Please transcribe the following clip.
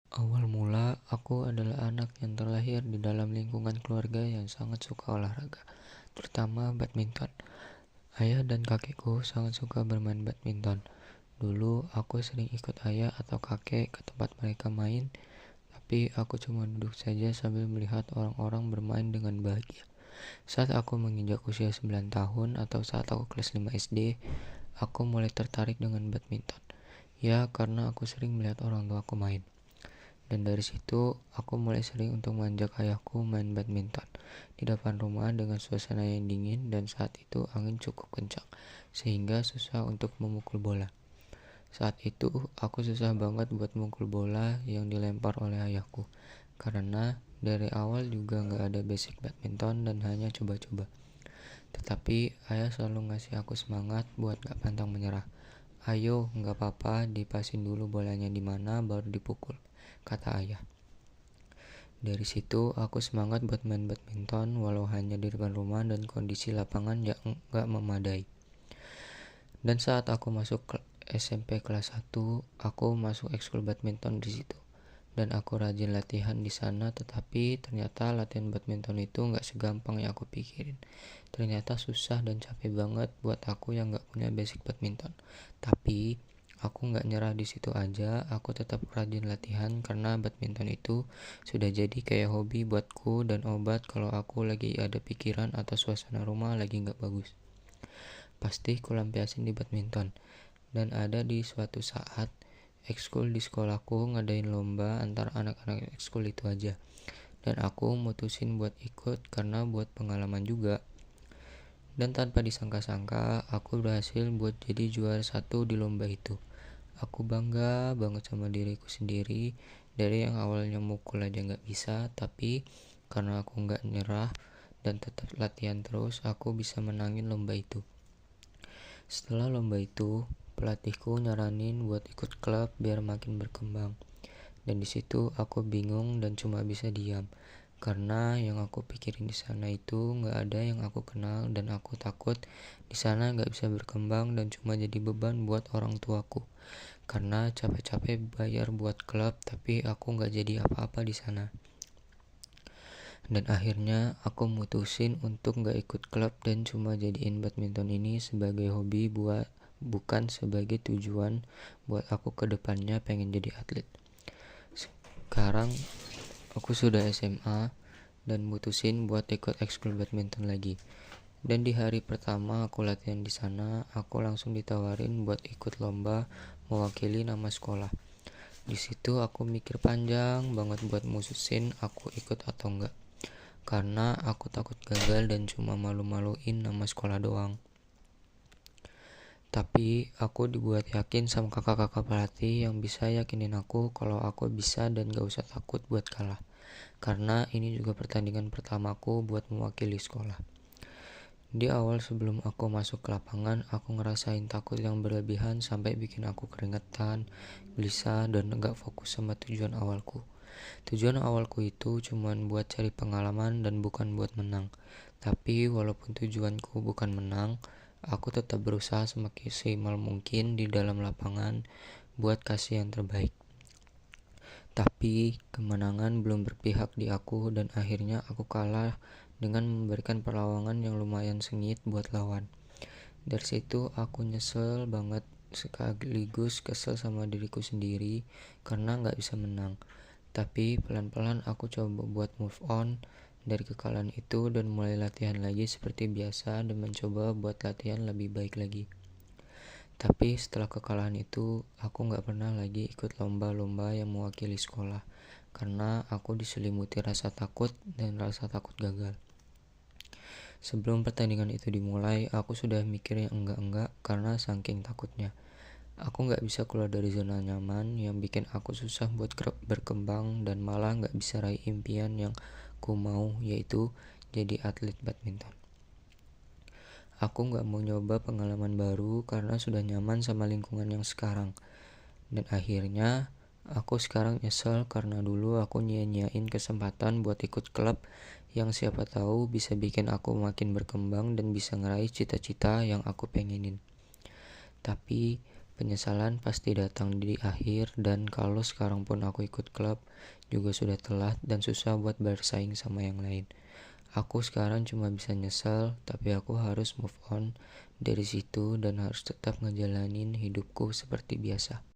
Awal mula, aku adalah anak yang terlahir di dalam lingkungan keluarga yang sangat suka olahraga, terutama badminton. Ayah dan kakekku sangat suka bermain badminton. Dulu, aku sering ikut ayah atau kakek ke tempat mereka main, tapi aku cuma duduk saja sambil melihat orang-orang bermain dengan bahagia. Saat aku menginjak usia 9 tahun atau saat aku kelas 5 SD, aku mulai tertarik dengan badminton. Ya, karena aku sering melihat orang tuaku main. Dan dari situ, aku mulai sering untuk mengajak ayahku main badminton di depan rumah dengan suasana yang dingin dan saat itu angin cukup kencang, sehingga susah untuk memukul bola. Saat itu, aku susah banget buat memukul bola yang dilempar oleh ayahku, karena dari awal juga nggak ada basic badminton dan hanya coba-coba. Tetapi ayah selalu ngasih aku semangat buat gak pantang menyerah. Ayo, nggak apa-apa, dipasin dulu bolanya di mana baru dipukul, kata ayah. Dari situ aku semangat buat main badminton walau hanya di depan rumah dan kondisi lapangan yang enggak memadai. Dan saat aku masuk ke SMP kelas 1, aku masuk ekskul badminton di situ. Dan aku rajin latihan di sana, tetapi ternyata latihan badminton itu nggak segampang yang aku pikirin. Ternyata susah dan capek banget buat aku yang nggak punya basic badminton. Tapi aku nggak nyerah di situ aja, aku tetap rajin latihan karena badminton itu sudah jadi kayak hobi buatku dan obat kalau aku lagi ada pikiran atau suasana rumah lagi nggak bagus. Pasti kulampiasin di badminton. Dan ada di suatu saat, ekskul di sekolahku ngadain lomba antar anak-anak ekskul itu aja. Dan aku mutusin buat ikut karena buat pengalaman juga. Dan tanpa disangka-sangka, aku berhasil buat jadi juara satu di lomba itu. Aku bangga banget sama diriku sendiri. Dari yang awalnya mukul aja gak bisa, tapi karena aku gak nyerah dan tetap latihan terus, aku bisa menangin lomba itu. Setelah lomba itu, pelatihku nyaranin buat ikut klub biar makin berkembang. Dan di situ aku bingung dan cuma bisa diam. Karena yang aku pikirin di sana itu nggak ada yang aku kenal dan aku takut di sana nggak bisa berkembang dan cuma jadi beban buat orang tuaku. Karena capek-capek bayar buat klub tapi aku nggak jadi apa-apa di sana. Dan akhirnya aku mutusin untuk gak ikut klub dan cuma jadiin badminton ini sebagai hobi bukan sebagai tujuan buat aku ke depannya pengen jadi atlet. Sekarang aku sudah SMA dan mutusin buat ikut ekskul badminton lagi. Dan di hari pertama aku latihan di sana, aku langsung ditawarin buat ikut lomba mewakili nama sekolah. Di situ aku mikir panjang banget buat mutusin aku ikut atau enggak. Karena aku takut gagal dan cuma malu-maluin nama sekolah doang. Tapi aku dibuat yakin sama kakak-kakak pelatih yang bisa yakinin aku kalau aku bisa dan gak usah takut buat kalah. Karena ini juga pertandingan pertamaku buat mewakili sekolah. Di awal sebelum aku masuk ke lapangan, aku ngerasain takut yang berlebihan sampai bikin aku keringetan, gelisah, dan gak fokus sama tujuan awalku. Tujuan awalku itu cuma buat cari pengalaman dan bukan buat menang. Tapi walaupun tujuanku bukan menang, aku tetap berusaha semaksimal mungkin di dalam lapangan buat kasih yang terbaik. Tapi kemenangan belum berpihak di aku dan akhirnya aku kalah dengan memberikan perlawanan yang lumayan sengit buat lawan. Dari situ aku nyesel banget sekaligus kesel sama diriku sendiri karena gak bisa menang. Tapi pelan-pelan aku coba buat move on dari kekalahan itu dan mulai latihan lagi seperti biasa dan mencoba buat latihan lebih baik lagi. Tapi setelah kekalahan itu, aku gak pernah lagi ikut lomba-lomba yang mewakili sekolah karena aku diselimuti rasa takut dan rasa takut gagal. Sebelum pertandingan itu dimulai, aku sudah mikir yang enggak-enggak karena saking takutnya. Aku gak bisa keluar dari zona nyaman yang bikin aku susah buat berkembang dan malah gak bisa raih impian yang ku mau, yaitu jadi atlet badminton. Aku gak mau nyoba pengalaman baru karena sudah nyaman sama lingkungan yang sekarang. Dan akhirnya aku sekarang nyesel karena dulu aku nyia-nyiain kesempatan buat ikut klub yang siapa tahu bisa bikin aku makin berkembang dan bisa ngeraih cita-cita yang aku pengenin. Tapi Penyesalan pasti datang di akhir, dan kalau sekarang pun aku ikut klub, juga sudah telat dan susah buat bersaing sama yang lain. Aku sekarang cuma bisa nyesel, tapi aku harus move on dari situ dan harus tetap ngejalanin hidupku seperti biasa.